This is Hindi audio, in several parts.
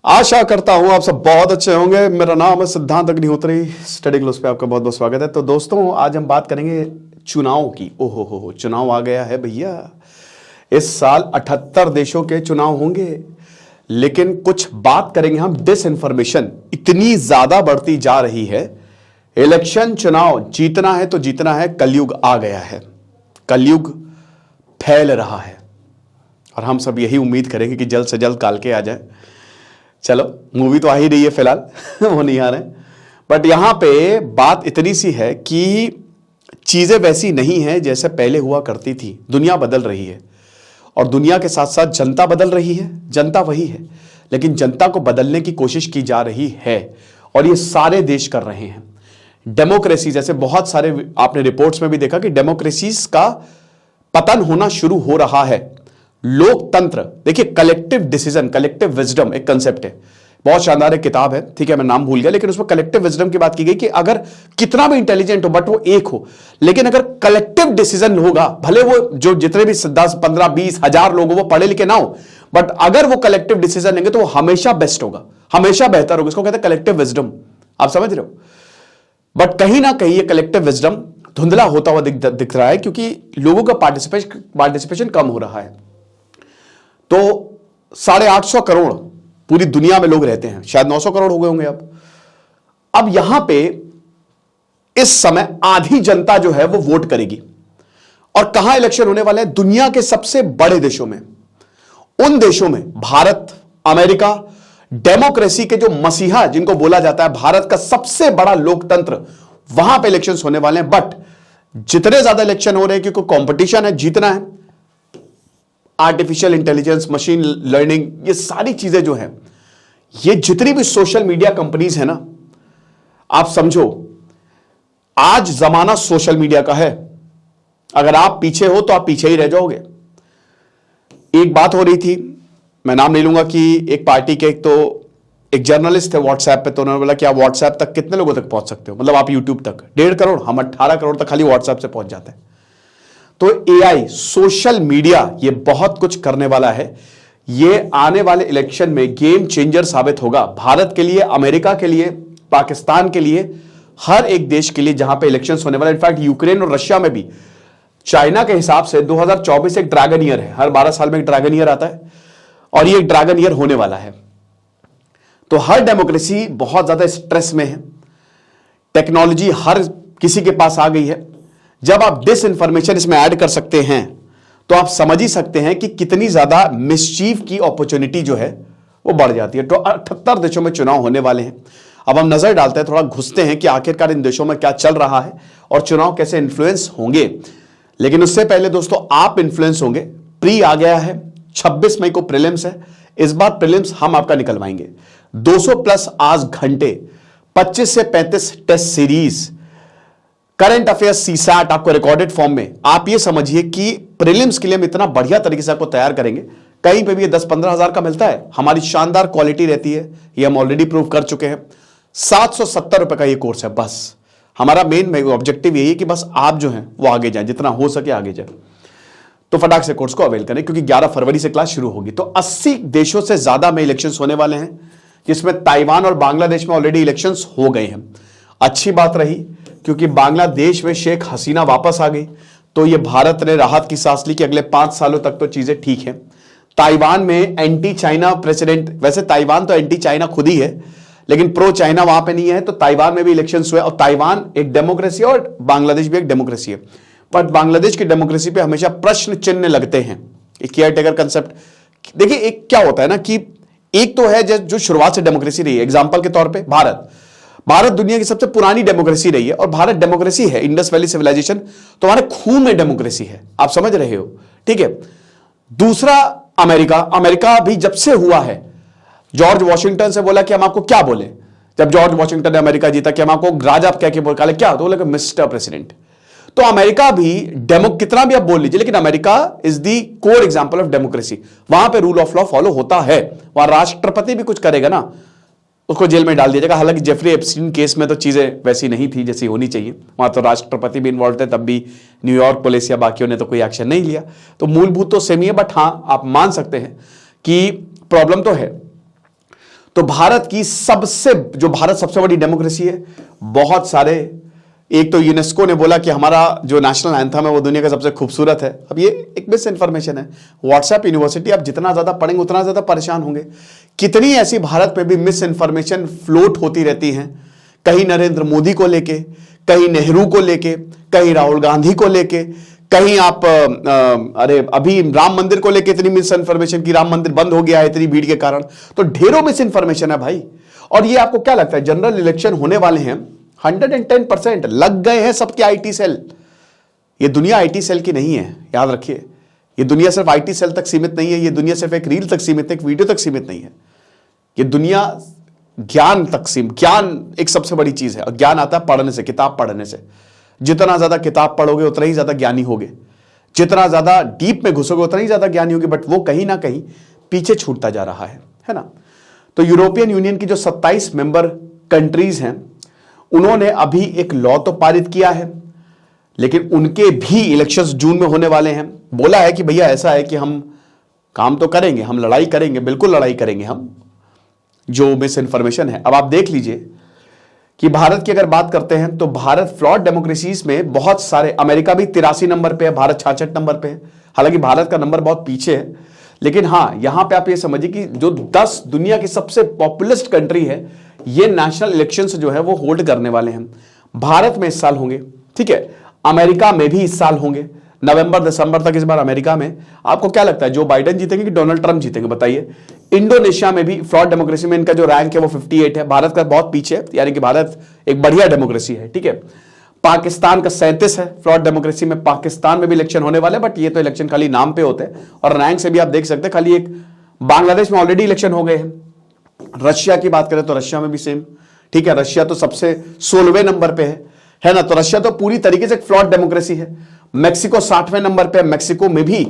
आशा करता हूं आप सब बहुत अच्छे होंगे। मेरा नाम है सिद्धांत अग्निहोत्री। स्टडी ग्लोस पे आपका बहुत बहुत स्वागत है। तो दोस्तों, आज हम बात करेंगे चुनाव की। ओहो हो, चुनाव आ गया है भैया। इस साल 78 देशों के चुनाव होंगे, लेकिन कुछ बात करेंगे हम डिसइंफॉर्मेशन इतनी ज्यादा बढ़ती जा रही है। इलेक्शन चुनाव जीतना है तो जीतना है, कलयुग आ गया है, कलयुग फैल रहा है और हम सब यही उम्मीद करेंगे कि जल्द से जल्द काल के आ जाए। चलो, मूवी तो आ ही रही है फिलहाल वो नहीं आ रहे, बट यहां पे बात इतनी सी है कि चीजें वैसी नहीं हैं जैसे पहले हुआ करती थी। दुनिया बदल रही है और दुनिया के साथ साथ जनता बदल रही है। जनता वही है, लेकिन जनता को बदलने की कोशिश की जा रही है और ये सारे देश कर रहे हैं। डेमोक्रेसी जैसे बहुत सारे आपने रिपोर्ट्स में भी देखा कि डेमोक्रेसीज का पतन होना शुरू हो रहा है। लोकतंत्र, देखिए, कलेक्टिव डिसीजन, कलेक्टिव विजडम एक कंसेप्ट है, बहुत शानदार एक किताब है, ठीक है, मैं नाम भूल गया, लेकिन उसमें कलेक्टिव विजडम की बात की गई कि अगर कितना भी इंटेलिजेंट हो बट वो एक हो, लेकिन अगर कलेक्टिव डिसीजन होगा, भले वो जो जितने भी 10, 15, 20 हजार लोग हो वो पढ़े लिखे ना हो, बट अगर वो कलेक्टिव डिसीजन लेंगे तो वो हमेशा बेस्ट होगा, हमेशा बेहतर होगा। इसको कहते हैं कलेक्टिव विजडम। आप समझ रहे हो? बट कहीं ना कहीं ये कलेक्टिव विजडम धुंधला होता हुआ दिख रहा है, क्योंकि लोगों का पार्टिसिपेशन कम हो रहा है। तो 850 करोड़ पूरी दुनिया में लोग रहते हैं, शायद 900 करोड़ हो गए होंगे अब यहां पे इस समय आधी जनता जो है वो वोट करेगी। और कहां इलेक्शन होने वाले हैं? दुनिया के सबसे बड़े देशों में, उन देशों में भारत, अमेरिका, डेमोक्रेसी के जो मसीहा जिनको बोला जाता है, भारत का सबसे बड़ा लोकतंत्र, वहां पे इलेक्शन होने वाले हैं। बट जितने ज्यादा इलेक्शन हो रहे हैं, क्योंकि कंपटीशन है, जीतना है, आर्टिफिशियल इंटेलिजेंस, मशीन लर्निंग, ये सारी चीजें जो हैं, ये जितनी भी सोशल मीडिया कंपनीज है ना, आप समझो आज जमाना सोशल मीडिया का है। अगर आप पीछे हो तो आप पीछे ही रह जाओगे। एक बात हो रही थी, मैं नाम नहीं लूंगा, कि एक पार्टी के एक जर्नलिस्ट थे व्हाट्सएप पे, तो उन्होंने बोला कि आप व्हाट्सएप तक कितने लोगों तक पहुंच सकते हो, मतलब आप यूट्यूब तक 1.5 करोड़, हम 18 करोड़ तक खाली व्हाट्सएप से पहुंच जाते हैं। तो एआई, सोशल मीडिया, ये बहुत कुछ करने वाला है। ये आने वाले इलेक्शन में गेम चेंजर साबित होगा, भारत के लिए, अमेरिका के लिए, पाकिस्तान के लिए, हर एक देश के लिए जहां पे इलेक्शंस होने वाले। इनफैक्ट यूक्रेन और रशिया में भी, चाइना के हिसाब से 2024 एक ड्रैगन ईयर है, हर 12 साल में एक ड्रैगन ईयर आता है और ये एक ड्रैगन ईयर होने वाला है। तो हर डेमोक्रेसी बहुत ज्यादा स्ट्रेस में है। टेक्नोलॉजी हर किसी के पास आ गई है। जब आप डिसइंफॉर्मेशन इसमें ऐड कर सकते हैं तो आप समझ ही सकते हैं कि कितनी ज्यादा मिसचीफ की अपॉर्चुनिटी जो है वो बढ़ जाती है। तो 78 देशों में चुनाव होने वाले हैं। अब हम नजर डालते हैं, थोड़ा घुसते हैं कि आखिरकार इन देशों में क्या चल रहा है और चुनाव कैसे इन्फ्लुएंस होंगे। लेकिन उससे पहले दोस्तों, आप इन्फ्लुएंस होंगे। प्री आ गया है, 26 मई को प्रीलिम्स है। इस बार प्रीलिम्स हम आपका निकलवाएंगे। 200+ आज घंटे, 25 से 35 test series, current affairs, CSAT आपको रिकॉर्डेड फॉर्म में। आप ये समझिए कि प्रीलिम्स के लिए हम इतना बढ़िया तरीके से आपको तैयार करेंगे, कहीं पे भी ये 10-15 हजार का मिलता है। हमारी शानदार क्वालिटी रहती है, ये हम ऑलरेडी प्रूव कर चुके हैं। 770 रुपए का ये कोर्स है। बस हमारा मेन ऑब्जेक्टिव यही है कि बस आप जो हैं वो आगे जाएं, जितना हो सके आगे जाए। तो फटाक से कोर्स को अवेल करें, क्योंकि 11 फरवरी से क्लास शुरू होगी। तो 80 देशों से ज्यादा में इलेक्शंस होने वाले हैं, जिसमें ताइवान और बांग्लादेश में ऑलरेडी इलेक्शंस हो गए हैं। अच्छी बात रही, क्योंकि बांग्लादेश में शेख हसीना वापस आ गई, तो ये भारत ने राहत की सांस ली कि अगले 5 सालों तक तो चीजें ठीक हैं। ताइवान में एंटी चाइना प्रेसिडेंट, वैसे ताइवान तो एंटी चाइना खुद ही है, लेकिन प्रो चाइना वहां पे नहीं है। तो ताइवान में भी इलेक्शंस हुए और ताइवान एक डेमोक्रेसी है और बांग्लादेश भी एक डेमोक्रेसी है। बट बांग्लादेश की डेमोक्रेसी पे हमेशा प्रश्न चिन्ह लगते हैं। केयर टेकर कंसेप्ट, देखिए, एक क्या होता है ना कि एक तो है जो शुरुआत से डेमोक्रेसी रही है। एग्जाम्पल के तौर पर भारत दुनिया की सबसे पुरानी डेमोक्रेसी रही है और भारत डेमोक्रेसी है। इंडस वैली सिविलाइजेशन तो हमारे खून में डेमोक्रेसी है, आप समझ रहे हो, ठीक है। दूसरा, अमेरिका भी जब से हुआ है, जॉर्ज वॉशिंगटन से बोला कि हम आपको क्या बोले, जब जॉर्ज वॉशिंगटन ने अमेरिका जीता, कि हम आपको राजा क्या बोले, क्या तो बोले मिस्टर प्रेसिडेंट। तो अमेरिका भी कितना भी आप बोल लीजिए, लेकिन America is the core example of democracy. वहां पे रूल ऑफ लॉ फॉलो होता है। वहां राष्ट्रपति भी कुछ करेगा ना, उसको जेल में डाल दिया जाएगा। हालांकि जेफरी एप्स्टीन केस में तो चीजें वैसी नहीं थी जैसी होनी चाहिए, वहां तो राष्ट्रपति भी इन्वॉल्व थे, तब भी न्यूयॉर्क पुलिस या बाकियों ने तो कोई एक्शन नहीं लिया। तो मूलभूत तो सेम ही है, बट हां, आप मान सकते हैं कि प्रॉब्लम तो है। तो भारत की भारत सबसे बड़ी डेमोक्रेसी है, बहुत सारे, एक तो यूनेस्को ने बोला कि हमारा जो नेशनल एंथम है वो दुनिया का सबसे खूबसूरत है। अब ये एक मिस इन्फॉर्मेशन है। व्हाट्सएप यूनिवर्सिटी आप जितना ज्यादा पढ़ेंगे उतना ज्यादा परेशान होंगे। कितनी ऐसी भारत पे भी मिस इन्फॉर्मेशन फ्लोट होती रहती हैं, कहीं नरेंद्र मोदी को लेके, कहीं नेहरू को लेके, कहीं राहुल गांधी को लेके, कहीं आप अरे अभी राम मंदिर को लेके इतनी मिस इन्फॉर्मेशन कि राम मंदिर बंद हो गया है इतनी भीड़ के कारण। तो ढेरों मिस इन्फॉर्मेशन है भाई। और ये आपको क्या लगता है, जनरल इलेक्शन होने वाले हैं, 110% लग गए हैं सबके आईटी सेल। ये दुनिया आईटी सेल की नहीं है, याद रखिए। ये दुनिया सिर्फ आईटी सेल तक सीमित नहीं है, ये दुनिया सिर्फ एक रील तक सीमित है, एक वीडियो तक सीमित नहीं है। ये दुनिया ज्ञान ज्ञान एक सबसे बड़ी चीज है, और ज्ञान आता है पढ़ने से, किताब पढ़ने से। जितना ज्यादा किताब पढ़ोगे उतना ही ज्यादा ज्ञानी होगे, जितना ज्यादा डीप में घुसोगे उतना ही ज्यादा ज्ञानी होगे। बट वो कहीं ना कहीं पीछे छूटता जा रहा है ना। तो यूरोपियन यूनियन की जो 27 मेंबर कंट्रीज हैं, उन्होंने अभी एक लॉ तो पारित किया है, लेकिन उनके भी इलेक्शंस जून में होने वाले हैं। बोला है कि भैया ऐसा है कि हम काम तो करेंगे, हम लड़ाई करेंगे, बिल्कुल लड़ाई करेंगे हम जो मिस इन्फॉर्मेशन है। अब आप देख लीजिए कि भारत की अगर बात करते हैं तो भारत फ्लॉड डेमोक्रेसीज में बहुत सारे, अमेरिका भी 83 नंबर पे है, भारत 66 नंबर पे है। हालांकि भारत का नंबर बहुत पीछे है, लेकिन हां यहां पे आप ये समझिए कि जो 10 दुनिया की सबसे पॉपुलस्ट कंट्री है, ये नेशनल इलेक्शंस जो है वो होल्ड करने वाले हैं। भारत में इस साल होंगे, ठीक है, अमेरिका में भी इस साल होंगे, नवंबर दिसंबर तक इस बार अमेरिका में। आपको क्या लगता है, जो बाइडेन जीतेंगे कि डोनाल्ड ट्रंप जीतेंगे, बताइए। इंडोनेशिया में भी फ्लॉड डेमोक्रेसी में इनका जो रैंक है वो 58 है, भारत का बहुत पीछे है, यानी कि भारत एक बढ़िया डेमोक्रेसी है, ठीक है। पाकिस्तान का 37 है फ्लॉड डेमोक्रेसी में, पाकिस्तान में भी इलेक्शन होने वाले, बट ये तो इलेक्शन खाली नाम पे होते हैं, और रैंक से भी आप देख सकते हैं खाली एक। बांग्लादेश में ऑलरेडी इलेक्शन हो गए हैं। रशिया की बात करें तो रशिया में भी सेम, ठीक है, रशिया तो सबसे 16वें नंबर पे है ना। तो रशिया तो पूरी तरीके से एक फ्लॉड डेमोक्रेसी है। मैक्सिको 60वें नंबर पे है, मैक्सिको में भी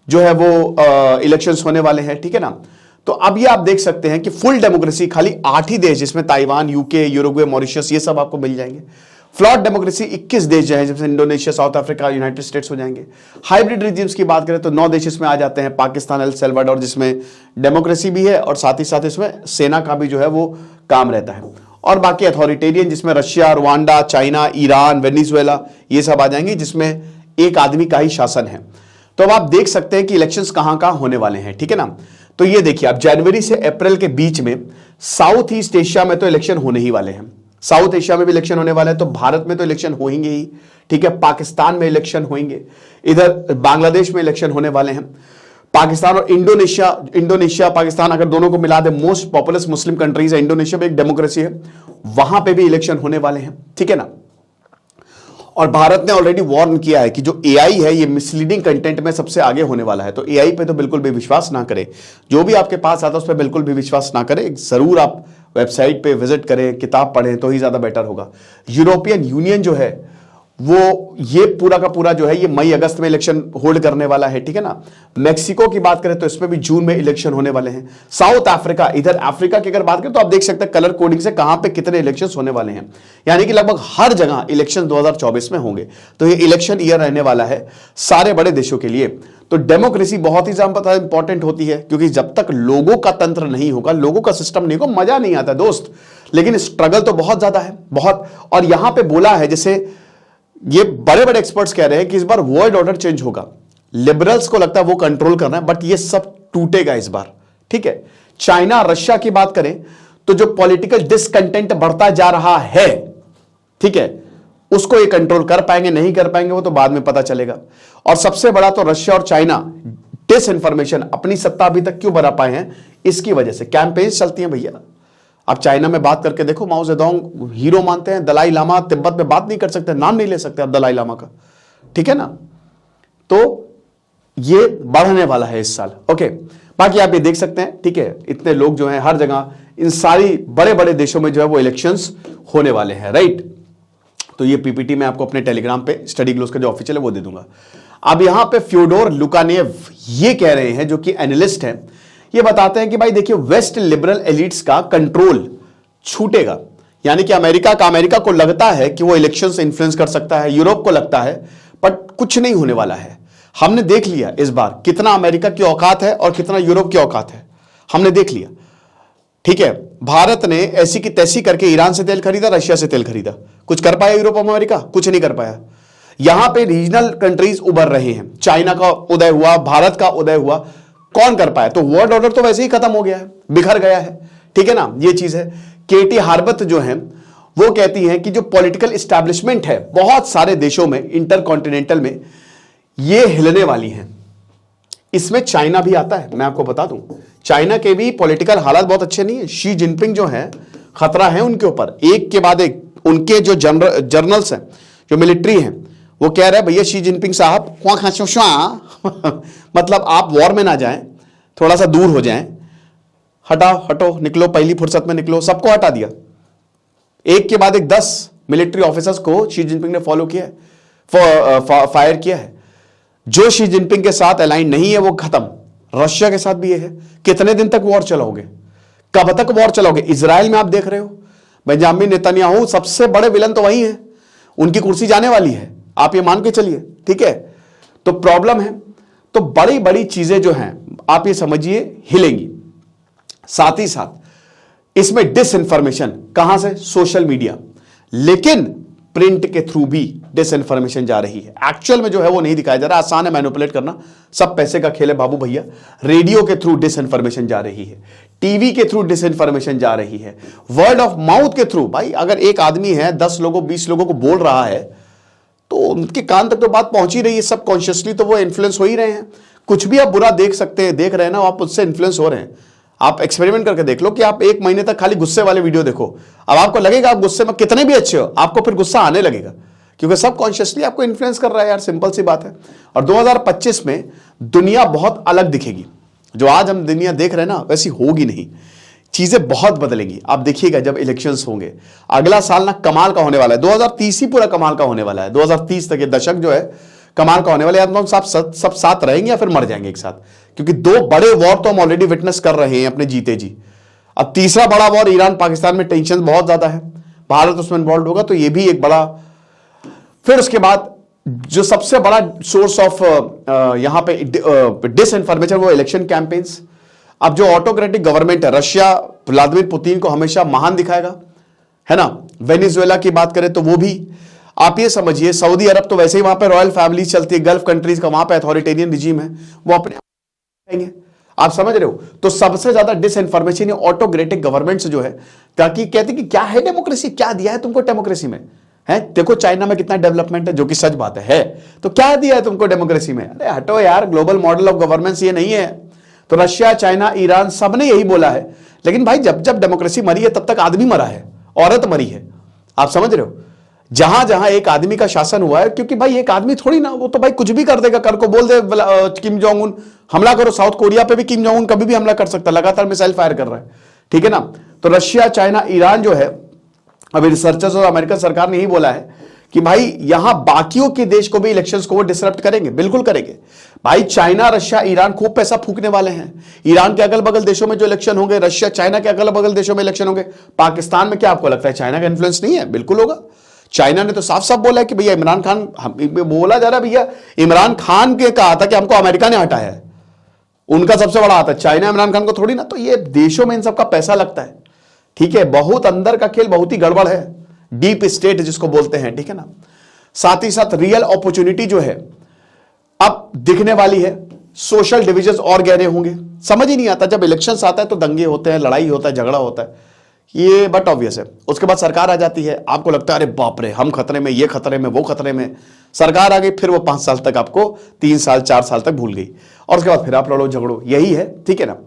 जो है वो इलेक्शंस होने वाले हैं, ठीक है ना। तो अब ये आप देख सकते हैं कि फुल डेमोक्रेसी खाली 8 ही देश, जिसमें ताइवान, यूके, यूरुग्वे, मॉरिशस, ये सब आपको मिल जाएंगे। फ्लॉड डेमोक्रेसी 21 देश जो है, जिसमें Indonesia, south Africa, United states हो जाएंगे। हाइब्रिड रिजिम्स की बात करें तो 9 देश इसमें आ जाते हैं, पाकिस्तान, एल सल्वाडोर, जिसमें डेमोक्रेसी भी है और साथ ही साथ इसमें सेना का भी जो है वो काम रहता है। और बाकी अथॉरिटेरियन, जिसमें Russia, Rwanda, China, Iran, Venezuela, ये सब आ जाएंगे, जिसमें एक आदमी का ही शासन है। तो अब आप देख सकते हैं कि इलेक्शंस कहां कहां होने वाले हैं, ठीक है ना। तो ये देखिए, अब जनवरी से अप्रैल के बीच में साउथ ईस्ट एशिया में तो इलेक्शन होने ही वाले हैं। साउथ एशिया में भी इलेक्शन होने वाले हैं, तो भारत में तो इलेक्शन होंगे ही, ठीक है। पाकिस्तान में इलेक्शन होंगे, इधर बांग्लादेश में इलेक्शन होने वाले हैं। पाकिस्तान और इंडोनेशिया पाकिस्तान अगर दोनों को मिला दे, मोस्ट पॉपुलस मुस्लिम कंट्रीज है। इंडोनेशिया में एक डेमोक्रेसी है, वहां पे भी इलेक्शन होने वाले हैं, ठीक है ना। और भारत ने ऑलरेडी वार्न किया है कि जो एआई है ये मिसलीडिंग कंटेंट में सबसे आगे होने वाला है। तो एआई पे तो बिल्कुल भी विश्वास ना करें, जो भी आपके पास आता है उस पर बिल्कुल भी विश्वास ना करें। जरूर आप वेबसाइट पे विजिट करें, किताब पढ़ें, तो ही ज्यादा बेटर होगा। यूरोपियन यूनियन जो है वो ये पूरा का पूरा जो है ये मई अगस्त में इलेक्शन होल्ड करने वाला है, ठीक है ना। मैक्सिको की बात करें तो इसमें भी जून में इलेक्शन होने वाले हैं। साउथ अफ्रीका, इधर अफ्रीका की अगर बात करें तो आप देख सकते हैं कलर कोडिंग से कहां पे कितने इलेक्शंस होने वाले हैं, यानी कि लगभग हर जगह इलेक्शन 2024 में होंगे। तो ये इलेक्शन ईयर रहने वाला है सारे बड़े देशों के लिए। तो डेमोक्रेसी बहुत ही ज्यादा इंपॉर्टेंट होती है, क्योंकि जब तक लोगों का तंत्र नहीं होगा, लोगों का सिस्टम नहीं होगा, मजा नहीं आता दोस्त। लेकिन स्ट्रगल तो बहुत ज्यादा है, बहुत। और यहां पे बोला है, जैसे ये बड़े बड़े एक्सपर्ट्स कह रहे हैं कि इस बार वर्ल्ड ऑर्डर चेंज होगा। लिबरल्स को लगता है वो कंट्रोल करना है, बट ये सब टूटेगा इस बार, ठीक है। चाइना, रशिया की बात करें तो जो पॉलिटिकल डिसकंटेंट बढ़ता जा रहा है, ठीक है, उसको ये कंट्रोल कर पाएंगे नहीं कर पाएंगे वो तो बाद में पता चलेगा। और सबसे बड़ा तो रशिया और चाइना डिस इंफॉर्मेशन अपनी सत्ता अभी तक क्यों बना पाए हैं, इसकी वजह से कैंपेन्स चलती हैं भैया। आप चाइना में बात करके देखो, माओ जेडोंग हीरो मानते हैं, दलाई लामा तिब्बत में बात नहीं कर सकते, नाम नहीं ले सकते आप दलाई लामा का, ठीक है ना। तो ये बढ़ने वाला है इस साल, ओके। बाकी आप ये देख सकते हैं, ठीक है, इतने लोग जो हैं हर जगह, इन सारी बड़े बड़े देशों में जो है वो इलेक्शंस होने वाले हैं, राइट। तो ये पीपीटी मैं आपको अपने टेलीग्राम पे स्टडी ग्लोस का जो ऑफिशियल है वो दे दूंगा। अब यहां पे फ्योडोर लुकानेव ये कह रहे हैं, जो कि एनालिस्ट हैं, ये बताते हैं कि भाई देखिए, वेस्ट लिबरल एलिट्स का कंट्रोल छूटेगा, यानी कि अमेरिका को लगता है कि वो इलेक्शन से इंफ्लुएंस कर सकता है, यूरोप को लगता है, बट कुछ नहीं होने वाला है। हमने देख लिया इस बार कितना अमेरिका की औकात है और कितना यूरोप की औकात है, हमने देख लिया। ठीक है, भारत ने ऐसी की तैसी करके ईरान से तेल खरीदा, रशिया से तेल खरीदा। कुछ कर पाया यूरोप अमेरिका? कुछ नहीं कर पाया। यहां पे रीजनल कंट्रीज उभर रहे हैं, चाइना का उदय हुआ, भारत का उदय हुआ, कौन कर पाया? तो वर्ल्ड ऑर्डर तो वैसे ही खत्म हो गया है, बिखर गया है, ठीक है ना, ये चीज है। केटी हार्बथ जो है वो कहती हैं कि जो पॉलिटिकल एस्टैब्लिशमेंट है बहुत सारे देशों में, इंटरकॉन्टिनेंटल में, ये हिलने वाली हैं। इसमें चाइना भी आता है। मैं आपको बता दूं, चाइना के भी पॉलिटिकल हालात बहुत अच्छे नहीं है। शी जिनपिंग जो है, खतरा है उनके ऊपर, एक के बाद एक। उनके जो जर्नल्स हैं, जो मिलिट्री हैं, वो कह रहे हैं भैया शी जिनपिंग साहब मतलब आप वॉर में ना जाएं, थोड़ा सा दूर हो जाएं, हटाओ, हटो, निकलो, पहली फुर्सत में निकलो। सबको हटा दिया, एक के बाद एक 10 मिलिट्री ऑफिसर्स को शी जिनपिंग ने फॉलो किया है, फायर किया है। जो शी जिनपिंग के साथ अलाइन नहीं है वो खत्म। रशिया के साथ भी ये है। कितने दिन तक वॉर चलाओगे? कब तक वॉर चलाओगे? इजराइल में आप देख रहे हो, बेंजामिन नेतन्याहू सबसे बड़े विलन तो वही है, उनकी कुर्सी जाने वाली है, आप ये मान के चलिए, ठीक है। तो प्रॉब्लम है। तो बड़ी बड़ी चीजें जो हैं, आप ये समझिए, हिलेंगी। साथ ही साथ इसमें डिसइंफॉर्मेशन कहां से? सोशल मीडिया, लेकिन प्रिंट के थ्रू भी डिसइंफॉर्मेशन जा रही है। एक्चुअल में जो है वो नहीं दिखाया जा रहा, आसान है मैनिपुलेट करना, सब पैसे का खेल है बाबू भैया। रेडियो के थ्रू डिसइंफॉर्मेशन जा रही है, टीवी के थ्रू डिसइंफॉर्मेशन जा रही है, वर्ड ऑफ माउथ के थ्रू। भाई अगर एक आदमी है 10 लोगों 20 लोगों को बोल रहा है तो उनके कान तक तो बात पहुंच ही रही है, सब कॉन्शियसली तो वो इन्फ्लुएंस हो ही रहे हैं। कुछ भी आप बुरा देख सकते हैं, देख रहे हैं ना, आप उससे इन्फ्लुएंस हो रहे हैं। आप एक्सपेरिमेंट करके देख लो कि आप 1 महीने तक खाली गुस्से वाले वीडियो देखो, अब आपको लगेगा आप गुस्से में कितने भी अच्छे हो, आपको फिर गुस्सा आने लगेगा, क्योंकि सब कॉन्शियसली आपको इन्फ्लुएंस कर रहा है यार, सिंपल सी बात है। और 2025 में दुनिया बहुत अलग दिखेगी। जो आज हम दुनिया देख रहे हैं ना, वैसी होगी नहीं, चीजें बहुत बदलेंगी। आप देखिएगा जब इलेक्शंस होंगे, अगला साल ना कमाल का होने वाला है। 2030 ही पूरा कमाल का होने वाला है। 2030 तक ये दशक जो है कमाल का होने वाला है। हम सब साथ रहेंगे या फिर मर जाएंगे एक साथ, क्योंकि 2 बड़े वॉर तो हम ऑलरेडी विटनेस कर रहे हैं अपने जीते जी। अब तीसरा बड़ा वॉर ईरान पाकिस्तान में टेंशन बहुत ज्यादा है, भारत उसमें इन्वॉल्व होगा, तो ये भी एक बड़ा। फिर उसके बाद जो सबसे बड़ा सोर्स ऑफ यहां पे डिसइंफॉर्मेशन, वो इलेक्शन कैंपेन्स। अब जो ऑटोक्रेटिक गवर्नमेंट है, रशिया व्लादिमीर पुतिन को हमेशा महान दिखाएगा, है ना। वेनेजुएला की बात करें तो वो भी, आप ये समझिए, सऊदी अरब तो वैसे ही वहां पे रॉयल फैमिली चलती है, गल्फ कंट्रीज का वहां पे अथॉरिटेरियन रिजीम है, वो अपने आप समझ रहे हो। तो सबसे ज्यादा डिसइंफॉर्मेशन ऑटोक्रेटिक गवर्नमेंट से जो है, ताकि कहते कि क्या है डेमोक्रेसी, क्या दिया है तुमको डेमोक्रेसी में, है। देखो चाइना में कितना डेवलपमेंट है, जो कि सच बात है, तो क्या दिया है तुमको डेमोक्रेसी में? अरे हटो यार, ग्लोबल मॉडल ऑफ गवर्नेंस ये नहीं है। तो रशिया, चाइना, ईरान सब ने यही बोला है। लेकिन भाई जब जब डेमोक्रेसी मरी है, तब तक आदमी मरा है, औरत मरी है। आप समझ रहे हो, जहां जहां एक आदमी का शासन हुआ है, क्योंकि भाई एक आदमी थोड़ी ना, वो तो भाई कुछ भी कर देगा, कर को बोल दे किम जोंग उन हमला करो। साउथ कोरिया पे भी किम जोंग उन कभी भी हमला कर सकता है, लगातार मिसाइल फायर कर रहा है, ठीक है ना। तो रशिया, चाइना, ईरान जो है, अभी रिसर्चर्स और अमेरिकन सरकार ने यही बोला है कि भाई यहां बाकियों के देश को भी इलेक्शंस को वो डिसरप्ट करेंगे, बिल्कुल करेंगे। भाई चाइना, रशिया, ईरान खूब पैसा फूकने वाले हैं। ईरान के अगल बगल देशों में जो इलेक्शन होंगे, रशिया, चाइना के अगल बगल देशों में इलेक्शन होंगे। पाकिस्तान में क्या आपको लगता है चाइना का इन्फ्लुएंस नहीं है? बिल्कुल होगा। चाइना ने तो साफ साफ बोला है कि भैया इमरान खान, बोला जा रहा है भैया, इमरान खान के कहा था कि हमको अमेरिका ने हटाया है, उनका सबसे बड़ा हाथ है, चाइना इमरान खान को थोड़ी ना। तो ये देशों में इन सबका पैसा लगता है, ठीक है। बहुत अंदर का खेल, बहुत ही गड़बड़ है, डीप स्टेट जिसको बोलते हैं, ठीक है ना। साथ ही साथ रियल अपॉर्चुनिटी जो है अब दिखने वाली है। सोशल डिविजन और गहरे होंगे। समझ ही नहीं आता, जब इलेक्शंस आता है तो दंगे होते हैं, लड़ाई होता है, झगड़ा होता है, ये बट ऑब्वियस है। उसके बाद सरकार आ जाती है, आपको लगता है अरे बाप रे हम खतरे में, ये खतरे में, वो खतरे में। सरकार आ गई, फिर वो 5 साल तक आपको, 3 साल 4 साल तक भूल गई, और उसके बाद फिर आप लड़ो झगड़ो, यही है, ठीक है ना।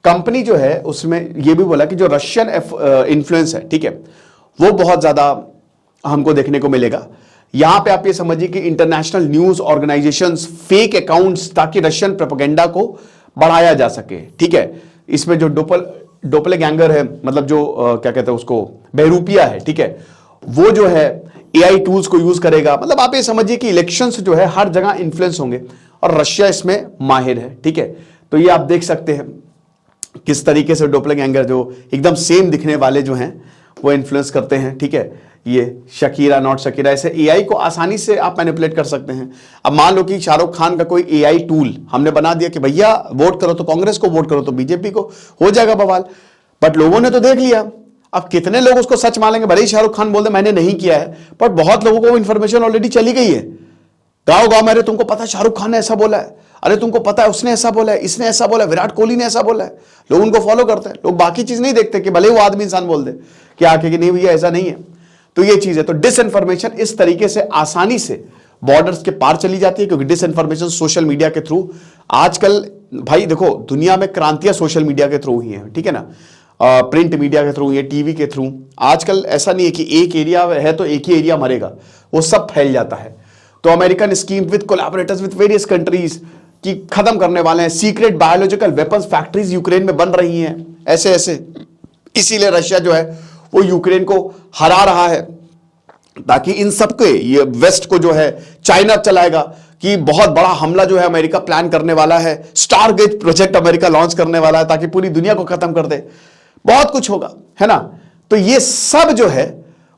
कंपनी जो है उसमें ये भी बोला कि जो रशियन इन्फ्लुएंस है, ठीक है, वो बहुत ज्यादा हमको देखने को मिलेगा। यहां पे आप ये समझिए कि international news organisations, fake accounts, ताकि रशियन प्रोपेगेंडा को बढ़ाया जा सके, ठीक है। इसमें जो डोपलगैंगर है, मतलब जो क्या कहते हैं उसको, बहरूपिया है, ठीक है, वो जो है एआई टूल्स को यूज करेगा। मतलब आप ये समझिए कि इलेक्शंस जो है हर जगह इन्फ्लुएंस होंगे, और रशिया इसमें माहिर है, ठीक है। तो ये आप देख सकते हैं किस तरीके से डोपलगैंगर जो एकदम सेम दिखने वाले जो हैं वो इन्फ्लुएंस करते हैं, ठीक है। ये शकीरा नॉट शकीरा, ऐसे एआई को आसानी से आप मैनिपुलेट कर सकते हैं। अब मान लो कि शाहरुख खान का कोई एआई टूल हमने बना दिया कि भैया वोट करो तो कांग्रेस को, वोट करो तो बीजेपी को, हो जाएगा बवाल। बट लोगों ने तो देख लिया। अब कितने लोग उसको सच मानेंगे? भले ही शाहरुख खान बोल दे मैंने नहीं किया है, बट बहुत लोगों को इंफॉर्मेशन ऑलरेडी चली गई है। गाँव गाँव में, अरे तुमको पता है शाहरुख खान ने ऐसा बोला है, अरे तुमको पता है उसने ऐसा बोला है, इसने ऐसा बोला है, विराट कोहली ने ऐसा बोला है। लोग उनको फॉलो करते हैं, लोग बाकी चीज नहीं देखते कि भले वो आदमी इंसान बोल दे कि आके कि नहीं भैया ऐसा नहीं है। तो ये चीज है। तो डिसइंफॉर्मेशन इस तरीके से आसानी से बॉर्डर्स के पार चली जाती है, क्योंकि डिसइंफॉर्मेशन सोशल मीडिया के थ्रू आजकल, भाई देखो दुनिया में क्रांतियां सोशल मीडिया के थ्रू ही है, ठीक है ना। प्रिंट मीडिया के थ्रू, ये टीवी के थ्रू। आजकल ऐसा नहीं है कि एक एरिया है तो एक ही एरिया मरेगा, वो सब फैल जाता है। तो American scheme with collaborators with various countries की खत्म करने वाले हैं। Secret biological weapons factories Ukraine में बन रही हैं, ऐसे ऐसे। इसीलिए रशिया जो है वो यूक्रेन को हरा रहा है, ताकि इन सबके ये वेस्ट को जो है चाइना चलाएगा कि बहुत बड़ा हमला जो है अमेरिका प्लान करने वाला है। स्टारगेट प्रोजेक्ट अमेरिका लॉन्च करने वाला है ताकि पूरी दुनिया को खत्म कर दे। बहुत कुछ होगा, है ना। तो ये सब जो है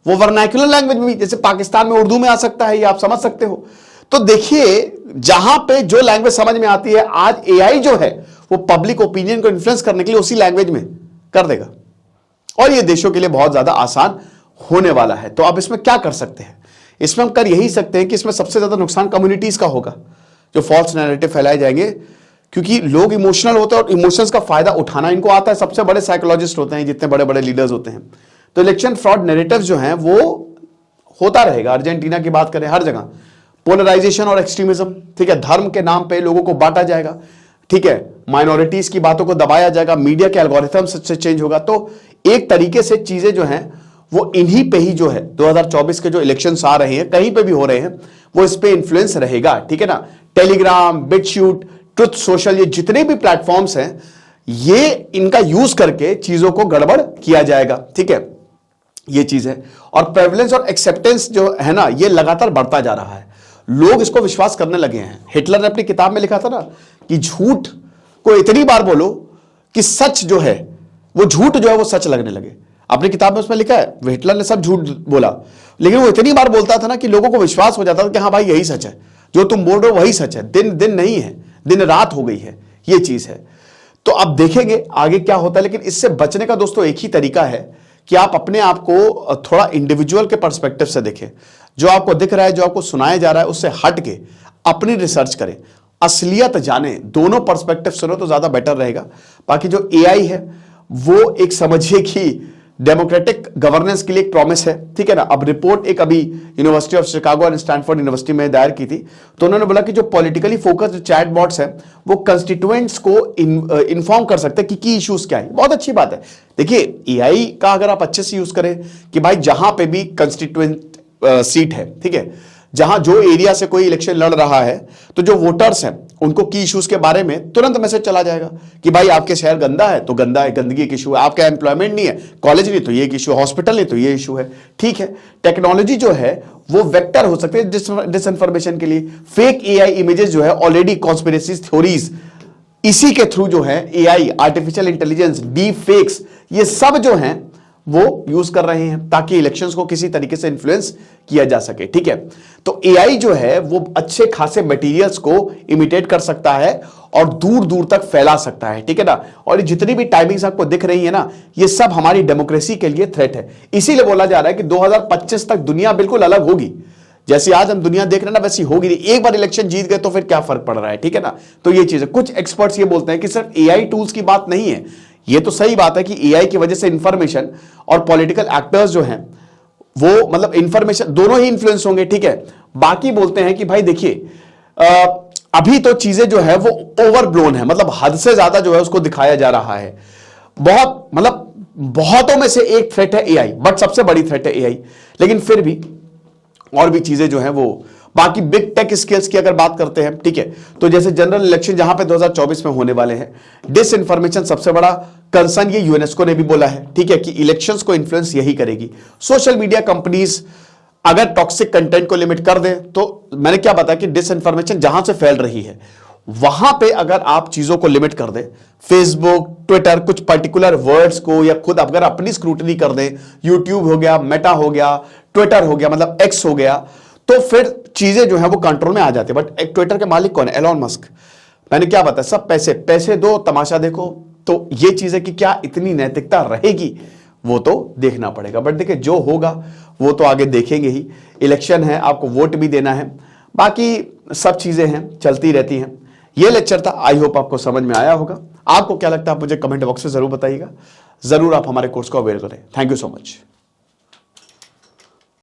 वो वर्नाक्युलर लैंग्वेज में, जैसे पाकिस्तान में उर्दू में आ सकता है, ये आप समझ सकते हो। तो देखिए जहां पे जो लैंग्वेज समझ में आती है, आज एआई जो है वो पब्लिक ओपिनियन को इन्फ्लुएंस करने के लिए उसी लैंग्वेज में कर देगा, और ये देशों के लिए बहुत ज्यादा आसान होने वाला है। तो अब इसमें क्या कर सकते हैं? इसमें हम कर यही सकते हैं कि इसमें सबसे ज्यादा नुकसान कम्युनिटीज का होगा, जो फॉल्स नैरेटिव फैलाए जाएंगे, क्योंकि लोग इमोशनल होते हैं और इमोशंस का फायदा उठाना इनको आता है। सबसे बड़े साइकोलॉजिस्ट होते हैं जितने बड़े बड़े लीडर्स होते हैं। तो इलेक्शन फ्रॉड नैरेटिव जो है वो होता रहेगा। अर्जेंटीना की बात करें, हर जगह पोलराइजेशन और एक्सट्रीमिज्म, ठीक है। धर्म के नाम पे लोगों को बांटा जाएगा, ठीक है। माइनॉरिटीज की बातों को दबाया जाएगा, मीडिया के एल्गोरिथम से चेंज होगा। तो एक तरीके से चीजें जो हैं वो इन्हीं पे ही जो है 2024 के जो इलेक्शंस आ रहे हैं, कहीं पे भी हो रहे हैं, वो इस पे इन्फ्लुएंस रहेगा, ठीक है ना। टेलीग्राम, बिटशूट, ट्रुथ सोशल, ये जितने भी प्लेटफॉर्म्स हैं, ये इनका यूज करके चीजों को गड़बड़ किया जाएगा, ठीक है। ये चीज है। और प्रेवलेंस और एक्सेप्टेंस जो है ना, ये लगातार बढ़ता जा रहा है। लोग इसको विश्वास करने लगे हैं। हिटलर ने अपनी किताब में लिखा था ना कि झूठ को इतनी बार बोलो कि सच जो है वो झूठ जो है वो सच लगने लगे। अपनी किताब में उसमें लिखा है, हिटलर ने सब झूठ बोला, लेकिन वो इतनी बार बोलता था ना कि लोगों को विश्वास हो जाता था कि हाँ भाई यही सच है, जो तुम बोल रहे हो वही सच है। दिन दिन नहीं है, दिन रात हो गई है, ये चीज है। तो अब देखेंगे आगे क्या होता है। लेकिन इससे बचने का दोस्तों एक ही तरीका है कि आप अपने आप को थोड़ा इंडिविजुअल के पर्सपेक्टिव से देखें। जो आपको दिख रहा है, जो आपको सुनाया जा रहा है, उससे हट के अपनी रिसर्च करें, असलियत जाने, दोनों पर्सपेक्टिव सुनो तो ज्यादा बेटर रहेगा। बाकी जो एआई है वो एक समझिए कि डेमोक्रेटिक गवर्नेंस के लिए एक प्रॉमिस है, ठीक है ना। अब रिपोर्ट एक अभी यूनिवर्सिटी ऑफ शिकागो और स्टैनफोर्ड यूनिवर्सिटी में दायर की थी, तो उन्होंने बोला कि जो पॉलिटिकली फोकस्ड चैट बॉट्स हैं वो कंस्टिट्यूएंट्स को इन्फॉर्म कर सकते हैं कि इश्यूज क्या है। बहुत अच्छी बात है। देखिए एआई का अगर आप अच्छे से यूज करें कि भाई जहां पे भी कंस्टिट्यूएंट सीट है, ठीक है, जहां जो एरिया से कोई इलेक्शन लड़ रहा है, तो जो वोटर्स हैं उनको की इश्यूज के बारे में तुरंत मैसेज चला जाएगा कि भाई आपके शहर गंदा है तो गंदा है, गंदगी एक इशू है, आपका एम्प्लॉयमेंट नहीं है, कॉलेज नहीं तो ये एक इशू है, हॉस्पिटल नहीं तो ये इशू है, ठीक है। टेक्नोलॉजी जो है वो वेक्टर हो सकते हैं डिसइंफॉर्मेशन के लिए। फेक एआई इमेजेस जो है ऑलरेडी कॉन्स्पिरेसी थ्योरीज, इसी के थ्रू जो है AI, artificial intelligence, deep fakes, ये सब जो हैं वो यूज कर रहे हैं ताकि इलेक्शंस को किसी तरीके से इन्फ्लुएंस किया जा सके, ठीक है। तो एआई जो है वो अच्छे खासे मटेरियल्स को इमिटेट कर सकता है और दूर दूर तक फैला सकता है, ठीक है ना। और जितनी भी टाइमिंग्स आपको दिख रही है ना, ये सब हमारी डेमोक्रेसी के लिए थ्रेट है। इसीलिए बोला जा रहा है कि 2025 तक दुनिया बिल्कुल अलग होगी। जैसे आज हम दुनिया देख रहे हैं ना, वैसी होगी नहीं। एक बार इलेक्शन जीत गए तो फिर क्या फर्क पड़ रहा है, ठीक है ना। तो ये चीज है। कुछ एक्सपर्ट्स ये बोलते हैं कि सिर्फ एआई टूल्स की बात नहीं है। ये तो सही बात है कि एआई की वजह से इंफॉर्मेशन और पॉलिटिकल एक्टर्स जो हैं वो मतलब इंफॉर्मेशन दोनों ही इन्फ्लुएंस होंगे, ठीक है। बाकी बोलते हैं कि भाई देखिए अभी तो चीजें जो है वो ओवरब्लोन है, मतलब हद से ज्यादा जो है उसको दिखाया जा रहा है। बहुत मतलब बहुतों में से एक थ्रेट है एआई, बट सबसे बड़ी थ्रेट है एआई। लेकिन फिर भी और भी चीजें जो हैं वो बाकी बिग टेक स्किल्स की अगर बात करते हैं, ठीक है, तो जैसे जनरल इलेक्शन जहां पे 2024 में होने वाले हैं, डिसइंफॉर्मेशन सबसे बड़ा कंसर्न ये यूनेस्को ने भी बोला है, ठीक है, कि इलेक्शंस को इन्फ्लुएंस यही करेगी। सोशल मीडिया कंपनीज अगर टॉक्सिक कंटेंट को लिमिट कर दें, तो मैंने क्या बताया कि डिसइंफॉर्मेशन जहां से फैल रही है वहां पे अगर आप चीजों को लिमिट कर दें, फेसबुक, ट्विटर, कुछ पर्टिकुलर वर्ड्स को, या खुद अगर अपनी स्क्रूटनी कर दें, यूट्यूब हो गया, मेटा हो गया, ट्विटर हो गया, मतलब एक्स हो गया, तो फिर चीजें जो है वो कंट्रोल में आ जाती है। बट एक ट्विटर के मालिक कौन है? Elon Musk. मैंने क्या बताया, सब पैसे पैसे दो, तमाशा देखो, तो ये चीज है कि क्या इतनी नैतिकता रहेगी, वो तो देखना पड़ेगा। बट देखिए जो होगा वो तो आगे देखेंगे ही। इलेक्शन है, आपको वोट भी देना है, बाकी सब चीजें हैं, चलती रहती हैं। ये लेक्चर था, आई होप आपको समझ में आया होगा। आपको क्या लगता है आप मुझे कमेंट बॉक्स में जरूर बताइएगा। जरूर आप हमारे कोर्स को अवेयर करें। Thank you so much.